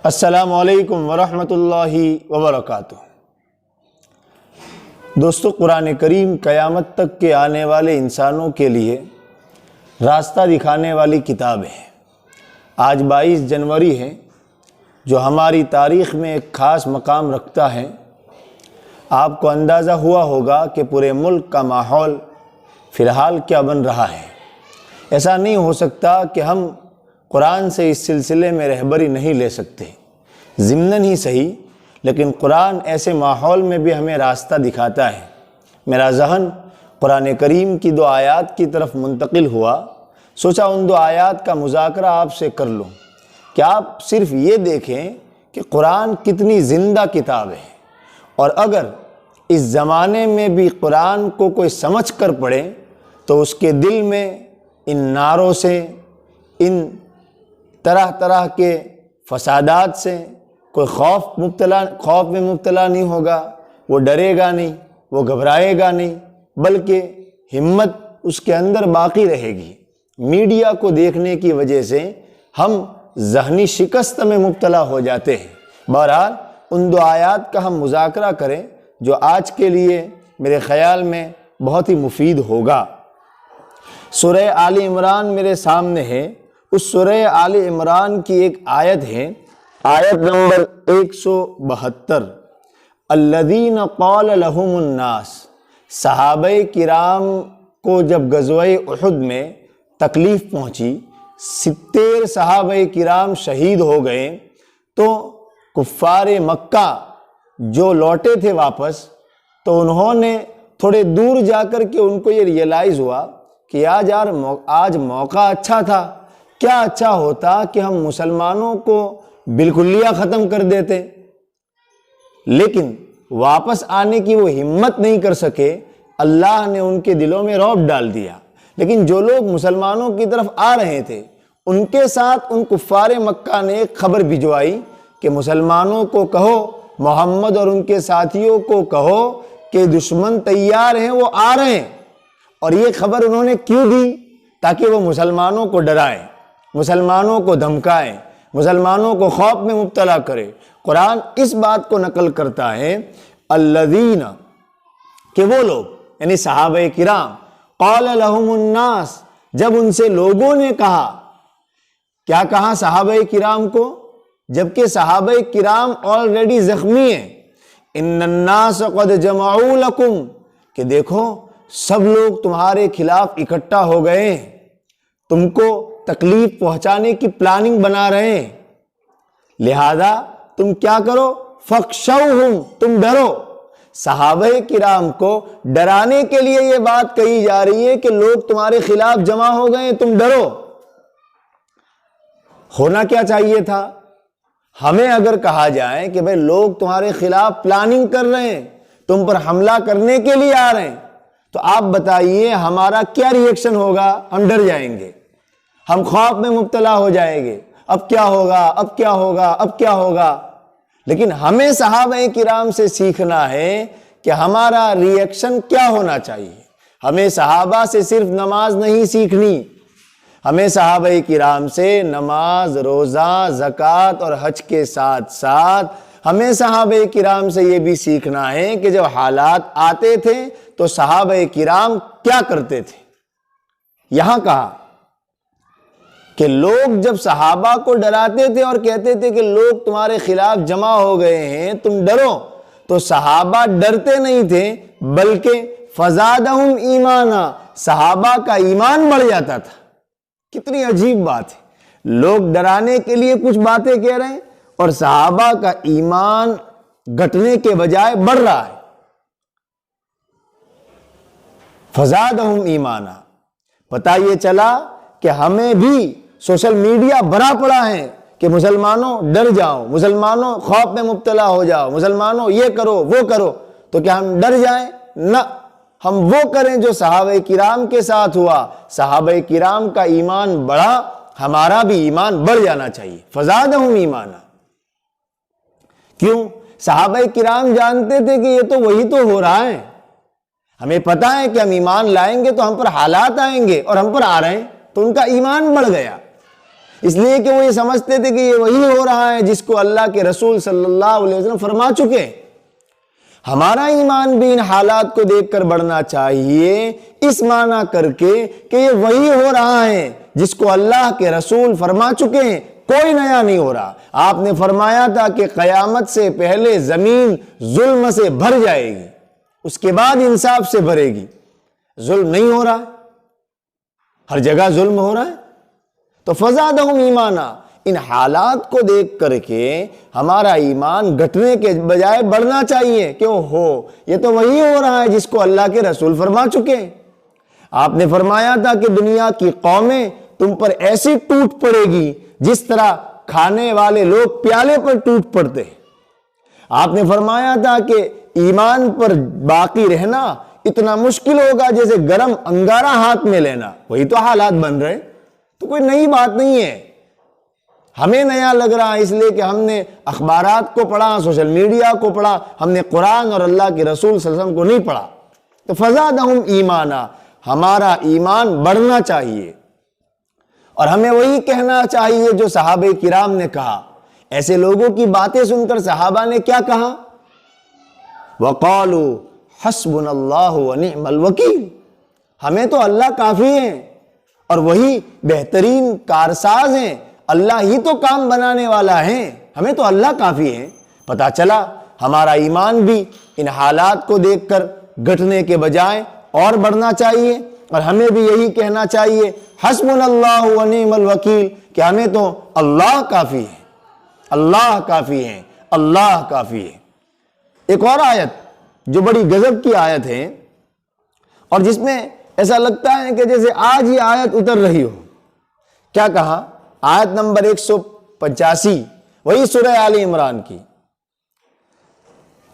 السلام علیکم ورحمۃ اللہ وبرکاتہ۔ دوستو، قرآن کریم قیامت تک کے آنے والے انسانوں کے لیے راستہ دکھانے والی کتاب ہے۔ آج 22 جنوری ہے، جو ہماری تاریخ میں ایک خاص مقام رکھتا ہے۔ آپ کو اندازہ ہوا ہوگا کہ پورے ملک کا ماحول فی الحال کیا بن رہا ہے۔ ایسا نہیں ہو سکتا کہ ہم قرآن سے اس سلسلے میں رہبری نہیں لے سکتے، ضمناً ہی صحیح، لیکن قرآن ایسے ماحول میں بھی ہمیں راستہ دکھاتا ہے۔ میرا ذہن قرآن کریم کی 2 آیات کی طرف منتقل ہوا، سوچا ان 2 آیات کا مذاکرہ آپ سے کر لوں کہ آپ صرف یہ دیکھیں کہ قرآن کتنی زندہ کتاب ہے، اور اگر اس زمانے میں بھی قرآن کو کوئی سمجھ کر پڑھے تو اس کے دل میں ان نعروں سے، ان طرح طرح کے فسادات سے کوئی خوف میں مبتلا نہیں ہوگا، وہ ڈرے گا نہیں، وہ گھبرائے گا نہیں، بلکہ ہمت اس کے اندر باقی رہے گی۔ میڈیا کو دیکھنے کی وجہ سے ہم ذہنی شکست میں مبتلا ہو جاتے ہیں۔ بہرحال ان 2 آیات کا ہم مذاکرہ کریں جو آج کے لیے میرے خیال میں بہت ہی مفید ہوگا۔ سورہ آل عمران میرے سامنے ہے۔ اس سورہ آل عمران کی ایک آیت ہے، آیت نمبر 172۔ الذین قال لهم الناس، صحابہ کرام کو جب غزوہ احد میں تکلیف پہنچی، 70 صحابہ کرام شہید ہو گئے، تو کفار مکہ جو لوٹے تھے واپس، تو انہوں نے تھوڑے دور جا کر کے ان کو یہ ریئلائز ہوا کہ آج موقع اچھا تھا، کیا اچھا ہوتا کہ ہم مسلمانوں کو بالکلیہ ختم کر دیتے، لیکن واپس آنے کی وہ ہمت نہیں کر سکے۔ اللہ نے ان کے دلوں میں رعب ڈال دیا۔ لیکن جو لوگ مسلمانوں کی طرف آ رہے تھے، ان کے ساتھ ان کفار مکہ نے ایک خبر بھجوائی کہ مسلمانوں کو کہو، محمد اور ان کے ساتھیوں کو کہو کہ دشمن تیار ہیں، وہ آ رہے ہیں۔ اور یہ خبر انہوں نے کیوں دی؟ تاکہ وہ مسلمانوں کو ڈرائیں، مسلمانوں کو دھمکائیں، مسلمانوں کو خوف میں مبتلا کرے۔ قرآن اس بات کو نقل کرتا ہے، الذین، کہ وہ لوگ یعنی صحابہ کرام، قال لهم الناس، جب ان سے لوگوں نے کہا، کیا کہا صحابہ کرام کو؟ جبکہ صحابہ کرام آلریڈی زخمی ہیں۔ ان الناس قد جمعوا لکم، کہ دیکھو سب لوگ تمہارے خلاف اکٹھا ہو گئے ہیں، تم کو تکلیف پہنچانے کی پلاننگ بنا رہے ہیں، لہذا تم کیا کرو؟ فخشوہم، تم ڈرو۔ صحابہ کرام کو ڈرانے کے لیے یہ بات کہی جا رہی ہے کہ لوگ تمہارے خلاف جمع ہو گئے ہیں، تم ڈرو۔ ہونا کیا چاہیے تھا؟ ہمیں اگر کہا جائے کہ بھئی لوگ تمہارے خلاف پلاننگ کر رہے ہیں، تم پر حملہ کرنے کے لیے آ رہے ہیں، تو آپ بتائیے ہمارا کیا ری ایکشن ہوگا؟ ہم ڈر جائیں گے، ہم خوف میں مبتلا ہو جائیں گے، اب کیا ہوگا، اب کیا ہوگا، اب کیا ہوگا۔ لیکن ہمیں صحابہ کرام سے سیکھنا ہے کہ ہمارا ری ایکشن کیا ہونا چاہیے۔ ہمیں صحابہ سے صرف نماز نہیں سیکھنی، ہمیں صحابہ کرام سے نماز، روزہ، زکوٰۃ اور حج کے ساتھ ساتھ ہمیں صحابہ کرام سے یہ بھی سیکھنا ہے کہ جب حالات آتے تھے تو صحابہ کرام کیا کرتے تھے۔ یہاں کہا کہ لوگ جب صحابہ کو ڈراتے تھے اور کہتے تھے کہ لوگ تمہارے خلاف جمع ہو گئے ہیں، تم ڈرو، تو صحابہ ڈرتے نہیں تھے، بلکہ فزادہم ایمانا، صحابہ کا ایمان بڑھ جاتا تھا۔ کتنی عجیب بات ہے، لوگ ڈرانے کے لیے کچھ باتیں کہہ رہے ہیں اور صحابہ کا ایمان گھٹنے کے بجائے بڑھ رہا ہے۔ فزادہم ایمانا۔ پتہ یہ چلا کہ ہمیں بھی سوشل میڈیا بھرا پڑا ہے کہ مسلمانوں ڈر جاؤ، مسلمانوں خوف میں مبتلا ہو جاؤ، مسلمانوں یہ کرو وہ کرو، تو کیا ہم ڈر جائیں؟ نہ، ہم وہ کریں جو صحابہ کرام کے ساتھ ہوا۔ صحابہ کرام کا ایمان بڑھا، ہمارا بھی ایمان بڑھ جانا چاہیے۔ فزادہم ایمانا۔ کیوں؟ صحابہ کرام جانتے تھے کہ یہ تو وہی تو ہو رہا ہے، ہمیں پتہ ہے کہ ہم ایمان لائیں گے تو ہم پر حالات آئیں گے، اور ہم پر آ رہے ہیں، تو ان کا ایمان بڑھ گیا۔ اس لیے کہ وہ یہ سمجھتے تھے کہ یہ وہی ہو رہا ہے جس کو اللہ کے رسول صلی اللہ علیہ وسلم فرما چکے۔ ہمارا ایمان بھی ان حالات کو دیکھ کر بڑھنا چاہیے، اس معنی کر کے کہ یہ وہی ہو رہا ہے جس کو اللہ کے رسول فرما چکے ہیں، کوئی نیا نہیں ہو رہا۔ آپ نے فرمایا تھا کہ قیامت سے پہلے زمین ظلم سے بھر جائے گی، اس کے بعد انصاف سے بھرے گی۔ ظلم نہیں ہو رہا ہے، ہر جگہ ظلم ہو رہا ہے۔ تو فزادہم ایمانا، ان حالات کو دیکھ کر کے ہمارا ایمان گھٹنے کے بجائے بڑھنا چاہیے۔ کیوں ہو، یہ تو وہی ہو رہا ہے جس کو اللہ کے رسول فرما چکے۔ آپ نے فرمایا تھا کہ دنیا کی قومیں تم پر ایسی ٹوٹ پڑے گی جس طرح کھانے والے لوگ پیالے پر ٹوٹ پڑتے ہیں۔ آپ نے فرمایا تھا کہ ایمان پر باقی رہنا اتنا مشکل ہوگا جیسے گرم انگارہ ہاتھ میں لینا۔ وہی تو حالات بن رہے، تو کوئی نئی بات نہیں ہے۔ ہمیں نیا لگ رہا ہے اس لیے کہ ہم نے اخبارات کو پڑھا، سوشل میڈیا کو پڑھا، ہم نے قرآن اور اللہ کے رسول صلی اللہ علیہ وسلم کو نہیں پڑھا۔ تو فزادہم ایمانا، ہمارا ایمان بڑھنا چاہیے، اور ہمیں وہی کہنا چاہیے جو صحابہ کرام نے کہا۔ ایسے لوگوں کی باتیں سن کر صحابہ نے کیا کہا؟ وَقَالُوا حَسْبُنَا اللَّهُ وَنِعْمَ الْوَكِيلُ، ہمیں تو اللہ کافی ہے اور وہی بہترین کارساز ہیں، اللہ ہی تو کام بنانے والا ہے، ہمیں تو اللہ کافی ہے۔ پتہ چلا ہمارا ایمان بھی ان حالات کو دیکھ کر گھٹنے کے بجائے اور بڑھنا چاہیے، اور ہمیں بھی یہی کہنا چاہیے حسبنا اللہ ونعم الوکیل، کہ ہمیں تو اللہ کافی ہے، اللہ کافی ہے، اللہ کافی ہے۔ ایک اور آیت جو بڑی غضب کی آیت ہے اور جس میں ایسا لگتا ہے کہ جیسے آج یہ آیت اتر رہی ہو، کیا کہا؟ آیت نمبر 185، وہی سورہ آل عمران کی۔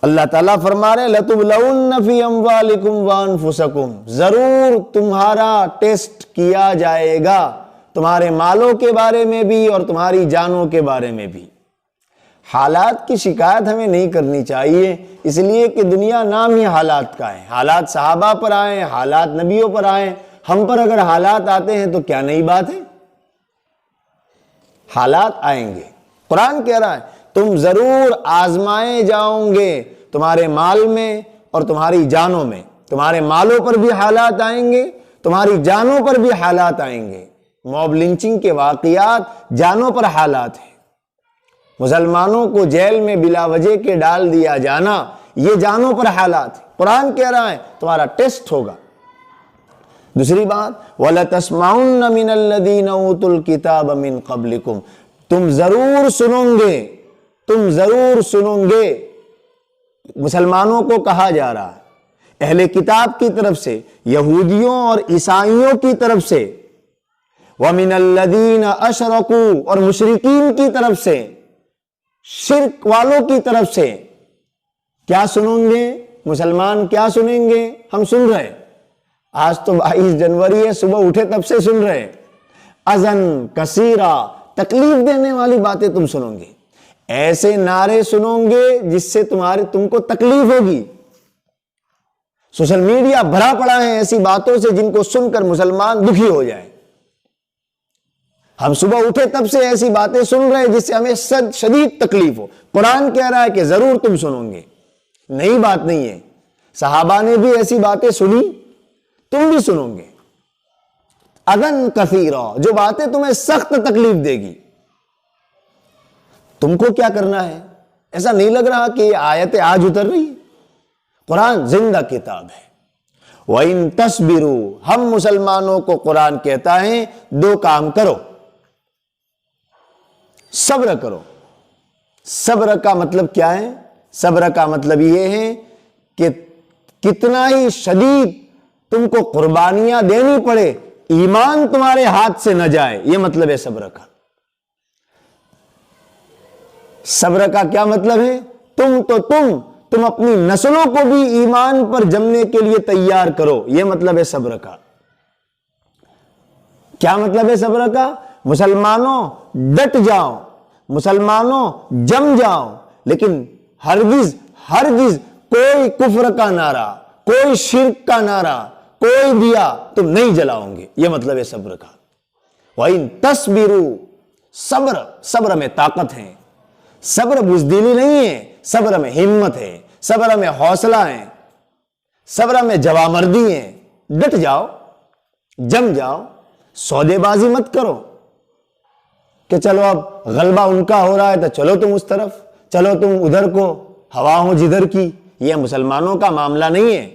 اللہ تعالیٰ فرما رہے لَتُبْلَوُنَّ فِي أَمْوَالِكُمْ وَأَنفُسَكُمْ، ضرور تمہارا ٹیسٹ کیا جائے گا، تمہارے مالوں کے بارے میں بھی اور تمہاری جانوں کے بارے میں بھی۔ حالات کی شکایت ہمیں نہیں کرنی چاہیے، اس لیے کہ دنیا نام ہی حالات کا ہے۔ حالات صحابہ پر آئے، حالات نبیوں پر آئے، ہم پر اگر حالات آتے ہیں تو کیا نئی بات ہے؟ حالات آئیں گے۔ قرآن کہہ رہا ہے تم ضرور آزمائے جاؤں گے تمہارے مال میں اور تمہاری جانوں میں، تمہارے مالوں پر بھی حالات آئیں گے، تمہاری جانوں پر بھی حالات آئیں گے۔ موب لنچنگ کے واقعات جانوں پر حالات ہیں، مسلمانوں کو جیل میں بلا وجہ کے ڈال دیا جانا یہ جانوں پر حالات ہیں۔ قرآن کہہ رہا ہے تمہارا ٹیسٹ ہوگا۔ دوسری بات وَلَتَسْمَعُنَّ مِنَ الَّذِينَ أُوتُوا الْكِتَابَ مِنْ قَبْلِكُمْ، تم ضرور سنو گے، تم ضرور سنو گے۔ مسلمانوں کو کہا جا رہا ہے، اہل کتاب کی طرف سے، یہودیوں اور عیسائیوں کی طرف سے، وَمِنَ الَّذِينَ أَشْرَكُوا، اور مشرکین کی طرف سے، شرک والوں کی طرف سے کیا سنیں گے؟ مسلمان کیا سنیں گے؟ ہم سن رہے ہیں، آج تو 22 جنوری ہے، صبح اٹھے تب سے سن رہے ہیں۔ اذن کثیرہ، تکلیف دینے والی باتیں تم سنو گے، ایسے نعرے سنو گے جس سے تم کو تکلیف ہوگی۔ سوشل میڈیا بھرا پڑا ہے ایسی باتوں سے جن کو سن کر مسلمان دکھی ہو جائے۔ ہم صبح اٹھے تب سے ایسی باتیں سن رہے ہیں جس سے ہمیں شدید تکلیف ہو۔ قرآن کہہ رہا ہے کہ ضرور تم سنو گے، نئی بات نہیں ہے، صحابہ نے بھی ایسی باتیں سنی، تم بھی سنو گے۔ اذن کثیرہ، جو باتیں تمہیں سخت تکلیف دے گی۔ تم کو کیا کرنا ہے؟ ایسا نہیں لگ رہا کہ یہ آیتیں آج اتر رہی ہیں؟ قرآن زندہ کتاب ہے۔ وَإِن تَصْبِرُوا، ہم مسلمانوں کو قرآن کہتا ہے دو کام کرو، صبر کرو۔ صبر کا مطلب کیا ہے؟ صبر کا مطلب یہ ہے کہ کتنا ہی شدید تم کو قربانیاں دینی پڑے، ایمان تمہارے ہاتھ سے نہ جائے، یہ مطلب ہے صبر کا۔ صبر کا کیا مطلب ہے؟ تم اپنی نسلوں کو بھی ایمان پر جمنے کے لیے تیار کرو، یہ مطلب ہے صبر کا۔ کیا مطلب ہے صبر کا؟ مسلمانوں ڈٹ جاؤ، مسلمانوں جم جاؤ، لیکن ہرگز کوئی کفر کا نعرہ، کوئی شرک کا نعرہ، کوئی دیا تم نہیں جلاؤ گے، یہ مطلب ہے صبر کا۔ وَإِن تَصْبِرُوا، صبر میں طاقت ہے، صبر بزدلی نہیں ہے، صبر میں ہمت ہے، صبر میں حوصلہ ہے، صبر میں جوامردی ہے۔ ڈٹ جاؤ، جم جاؤ، سودے بازی مت کرو کہ چلو اب غلبہ ان کا ہو رہا ہے تو چلو تم اس طرف، چلو تم ادھر کو، ہوا ہو جدھر کی۔ یہ مسلمانوں کا معاملہ نہیں ہے۔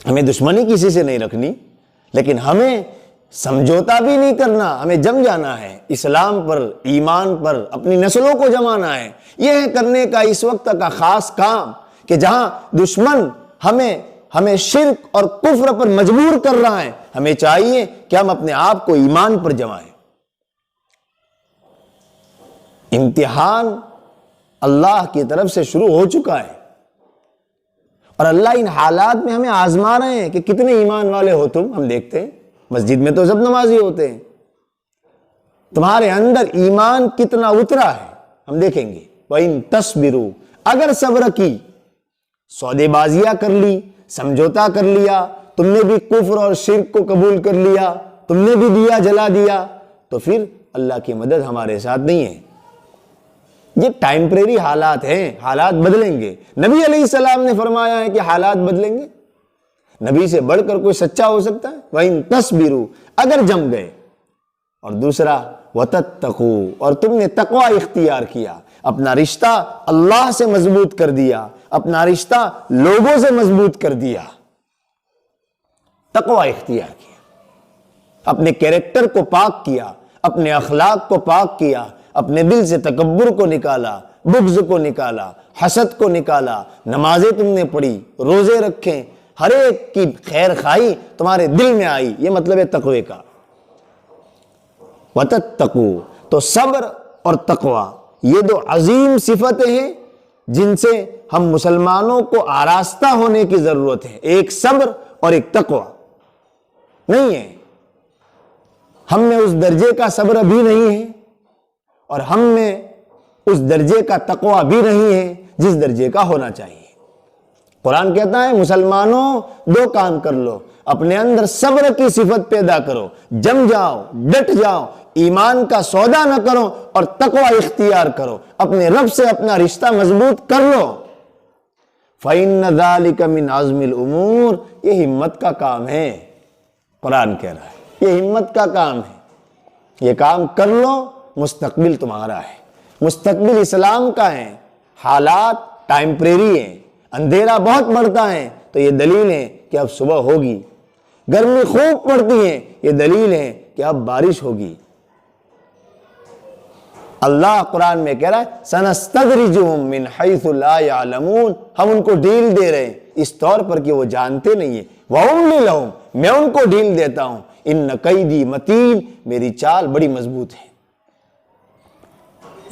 ہمیں دشمنی کسی سے نہیں رکھنی، لیکن ہمیں سمجھوتا بھی نہیں کرنا، ہمیں جم جانا ہے، اسلام پر، ایمان پر اپنی نسلوں کو جمانا ہے۔ یہ ہے کرنے کا اس وقت کا خاص کام، کہ جہاں دشمن ہمیں شرک اور کفر پر مجبور کر رہا ہے، ہمیں چاہیے کہ ہم اپنے آپ کو ایمان پر جمائیں۔ امتحان اللہ کی طرف سے شروع ہو چکا ہے، اور اللہ ان حالات میں ہمیں آزما رہے ہیں کہ کتنے ایمان والے ہو تم۔ ہم دیکھتے ہیں مسجد میں تو سب نمازی ہوتے ہیں، تمہارے اندر ایمان کتنا اترا ہے ہم دیکھیں گے۔ وَإِن تَصْبِرُوا، اگر صبر کی، سودے بازیاں کر لی، سمجھوتا کر لیا، تم نے بھی کفر اور شرک کو قبول کر لیا، تم نے بھی دیا جلا دیا، تو پھر اللہ کی مدد ہمارے ساتھ نہیں ہے۔ یہ ٹائمپریری حالات ہیں، حالات بدلیں گے۔ نبی علیہ السلام نے فرمایا ہے کہ حالات بدلیں گے۔ نبی سے بڑھ کر کوئی سچا ہو سکتا ہے؟ وَإِن تَصْبِرُوا، اگر جم گئے۔ اور دوسرا وَتَتَّقُوا، اور تم نے تقوی اختیار کیا، اپنا رشتہ اللہ سے مضبوط کر دیا، اپنا رشتہ لوگوں سے مضبوط کر دیا، تقوی اختیار کیا، اپنے کیریکٹر کو پاک کیا، اپنے اخلاق کو پاک کیا، اپنے دل سے تکبر کو نکالا، بغض کو نکالا، حسد کو نکالا، نمازیں تم نے پڑھی، روزے رکھیں، ہر ایک کی خیر خواہی تمہارے دل میں آئی۔ یہ مطلب ہے تقوی کا۔ وَتَتَّقُوا، تو صبر اور تقوی یہ دو عظیم صفتیں ہیں جن سے ہم مسلمانوں کو آراستہ ہونے کی ضرورت ہے۔ ایک صبر اور ایک تقوی نہیں ہے، ہم میں اس درجے کا صبر بھی نہیں ہے، اور ہم میں اس درجے کا تقوی بھی نہیں ہے جس درجے کا ہونا چاہیے۔ قرآن کہتا ہے مسلمانوں دو کام کر لو، اپنے اندر صبر کی صفت پیدا کرو، جم جاؤ، ڈٹ جاؤ، ایمان کا سودا نہ کرو، اور تقوی اختیار کرو، اپنے رب سے اپنا رشتہ مضبوط کر لو۔ فَإِنَّ ذَلِكَ مِنْ عَزْمِ الْأُمُورِ، یہ ہمت کا کام ہے۔ قرآن کہہ رہا ہے یہ ہمت کا کام ہے، یہ کام کر لو، مستقبل تمہارا ہے، مستقبل اسلام کا ہے۔ حالات ٹائمپریری ہیں، اندھیرا بہت بڑھتا ہے تو یہ دلیل ہے کہ اب صبح ہوگی، گرمی خوب پڑتی ہے، یہ دلیل ہے کہ اب بارش ہوگی۔ اللہ قرآن میں کہہ رہا ہے سَنَسْتَدْرِجُهُم مِّنْ حَيْثُ لَا يَعْلَمُونَ، ہم ان کو ڈھیل دے رہے ہیں اس طور پر کہ وہ جانتے نہیں ہیں۔ وَأُمْلِي لَهُمْ، میں ان کو ڈھیل دیتا ہوں۔ إِنَّ كَيْدِي مَتِينٌ، میری چال بڑی مضبوط ہے۔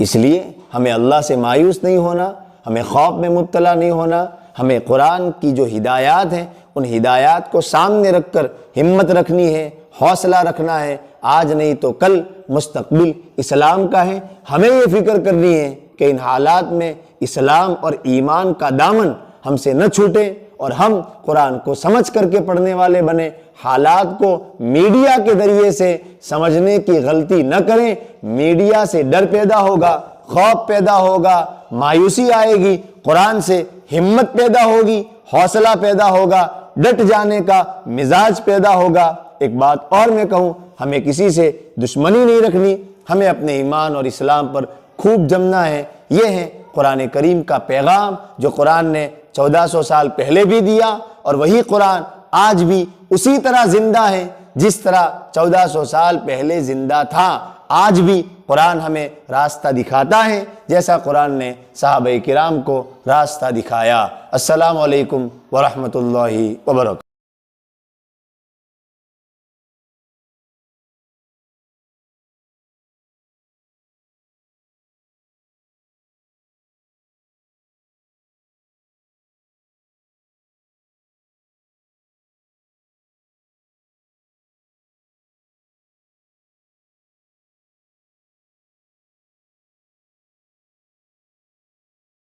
اس لیے ہمیں اللہ سے مایوس نہیں ہونا، ہمیں خوف میں مبتلا نہیں ہونا، ہمیں قرآن کی جو ہدایات ہیں ان ہدایات کو سامنے رکھ کر ہمت رکھنی ہے، حوصلہ رکھنا ہے۔ آج نہیں تو کل مستقبل اسلام کا ہے۔ ہمیں یہ فکر کرنی ہے کہ ان حالات میں اسلام اور ایمان کا دامن ہم سے نہ چھوٹے، اور ہم قرآن کو سمجھ کر کے پڑھنے والے بنیں، حالات کو میڈیا کے ذریعے سے سمجھنے کی غلطی نہ کریں۔ میڈیا سے ڈر پیدا ہوگا، خوف پیدا ہوگا، مایوسی آئے گی، قرآن سے ہمت پیدا ہوگی، حوصلہ پیدا ہوگا، ڈٹ جانے کا مزاج پیدا ہوگا۔ ایک بات اور میں کہوں، ہمیں کسی سے دشمنی نہیں رکھنی، ہمیں اپنے ایمان اور اسلام پر خوب جمنا ہے۔ یہ ہے قرآن کریم کا پیغام جو قرآن نے 1400 سال پہلے بھی دیا، اور وہی قرآن آج بھی اسی طرح زندہ ہے جس طرح 1400 سال پہلے زندہ تھا۔ آج بھی قرآن ہمیں راستہ دکھاتا ہے جیسا قرآن نے صحابہ کرام کو راستہ دکھایا۔ السلام علیکم ورحمۃ اللہ وبرکاتہ۔